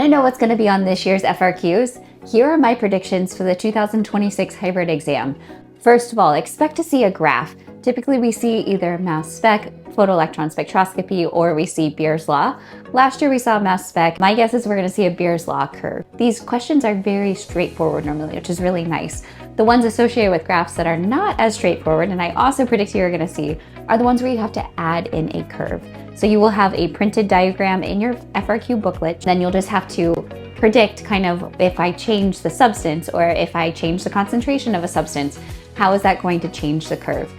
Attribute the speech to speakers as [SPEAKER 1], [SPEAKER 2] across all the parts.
[SPEAKER 1] Want to know what's going to be on this year's FRQs? Here are my predictions for the 2026 hybrid exam. First of all, expect to see a graph. Typically we see either mass spec, photoelectron spectroscopy, or we see Beer's law. Last year we saw mass spec. My guess is we're going to see a Beer's law curve. These questions are very straightforward normally, which is really nice. The ones associated with graphs that are not as straightforward, and I also predict you're going to see, are the ones where you have to add in a curve. So you will have a printed diagram in your FRQ booklet, then you'll just have to predict kind of if I change the substance or if I change the concentration of a substance, how is that going to change the curve?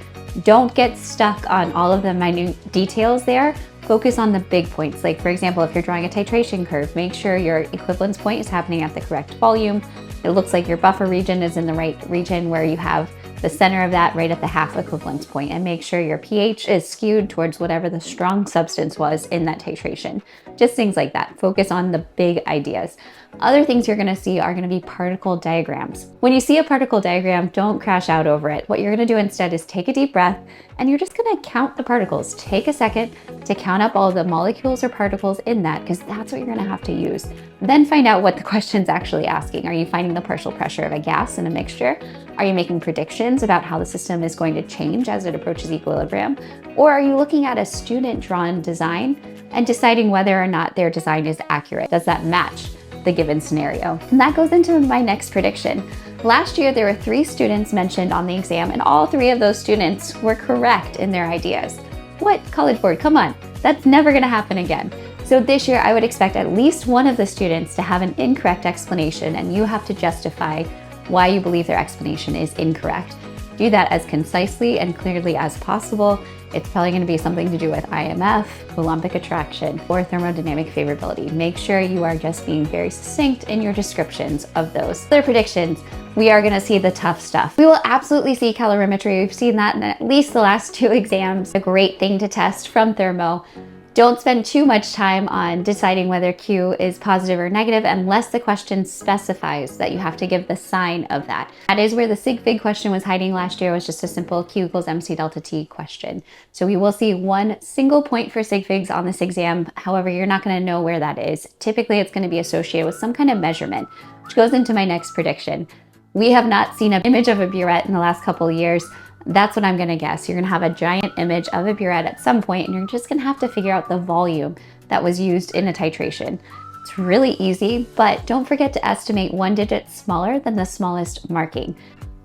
[SPEAKER 1] Don't get stuck on all of the minute details there. Focus on the big points. Like for example, if you're drawing a titration curve, make sure your equivalence point is happening at the correct volume. It looks like your buffer region is in the right region where you have the center of that right at the half equivalence point, and make sure your pH is skewed towards whatever the strong substance was in that titration. Just things like that. Focus on the big ideas. Other things you're going to see are going to be particle diagrams. When you see a particle diagram, don't crash out over it. What you're going to do instead is take a deep breath and you're just going to count the particles. Take a second to count up all the molecules or particles in that, because that's what you're going to have to use. Then find out what the question's actually asking. Are you finding the partial pressure of a gas in a mixture? Are you making predictions about how the system is going to change as it approaches equilibrium? Or are you looking at a student-drawn design and deciding whether or not their design is accurate? Does that match the given scenario? And that goes into my next prediction. Last year, there were 3 students mentioned on the exam, and all 3 of those students were correct in their ideas. What, College Board? Come on, that's never gonna happen again. So this year, I would expect at least one of the students to have an incorrect explanation, and you have to justify why you believe their explanation is incorrect. Do that as concisely and clearly as possible. It's probably going to be something to do with IMF, Coulombic attraction, or thermodynamic favorability. Make sure you are just being very succinct in your descriptions of those. Other predictions, we are going to see the tough stuff. We will absolutely see calorimetry. We've seen that in at least the last 2 exams. A great thing to test from thermo. Don't spend too much time on deciding whether Q is positive or negative unless the question specifies that you have to give the sign of that. That is where the sig fig question was hiding last year. It was just a simple Q equals MC delta T question. So we will see one single point for sig figs on this exam. However, you're not going to know where that is. Typically, it's going to be associated with some kind of measurement, which goes into my next prediction. We have not seen an image of a burette in the last couple of years. That's what I'm going to guess. You're going to have a giant image of a burette at some point, and you're just going to have to figure out the volume that was used in a titration. It's really easy, but don't forget to estimate 1 digit smaller than the smallest marking.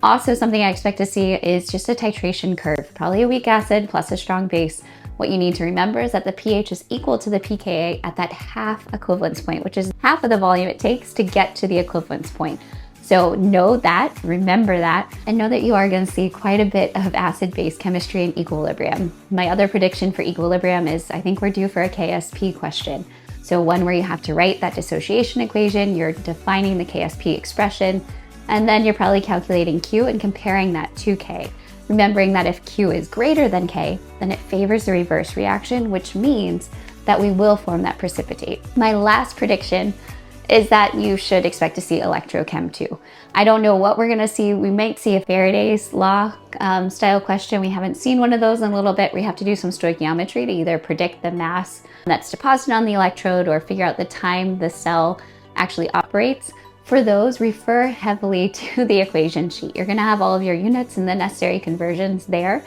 [SPEAKER 1] Also, something I expect to see is just a titration curve, probably a weak acid plus a strong base. What you need to remember is that the pH is equal to the pKa at that half equivalence point, which is half of the volume it takes to get to the equivalence point. So know that, remember that, and know that you are going to see quite a bit of acid-base chemistry in equilibrium. My other prediction for equilibrium is I think we're due for a KSP question. So one where you have to write that dissociation equation, you're defining the KSP expression, and then you're probably calculating Q and comparing that to K. Remembering that if Q is greater than K, then it favors the reverse reaction, which means that we will form that precipitate. My last prediction is that you should expect to see electrochem too. I don't know what we're gonna see. We might see a Faraday's law style question. We haven't seen one of those in a little bit. We have to do some stoichiometry to either predict the mass that's deposited on the electrode or figure out the time the cell actually operates. For those, refer heavily to the equation sheet. You're gonna have all of your units and the necessary conversions there.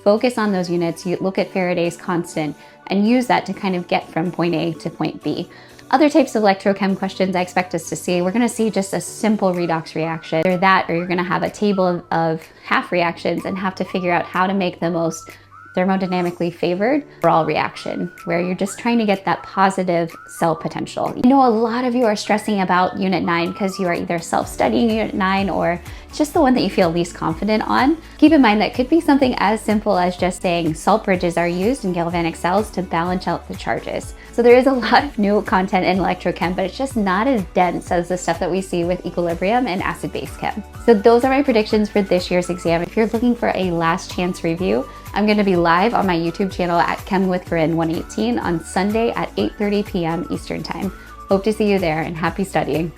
[SPEAKER 1] Focus on those units. You look at Faraday's constant and use that to kind of get from point A to point B. Other types of electrochem questions I expect us to see, we're going to see just a simple redox reaction. Or that, or you're going to have a table of half reactions and have to figure out how to make the most thermodynamically favored overall reaction, where you're just trying to get that positive cell potential. I know a lot of you are stressing about Unit 9 because you are either self-studying Unit 9 or it's just the one that you feel least confident on. Keep in mind that could be something as simple as just saying salt bridges are used in galvanic cells to balance out the charges. So there is a lot of new content in electrochem, but it's just not as dense as the stuff that we see with equilibrium and acid-base chem. So those are my predictions for this year's exam. If you're looking for a last chance review, I'm going to be live on my YouTube channel at Chem with Corinne 118 on Sunday at 8:30 p.m. Eastern Time. Hope to see you there, and happy studying.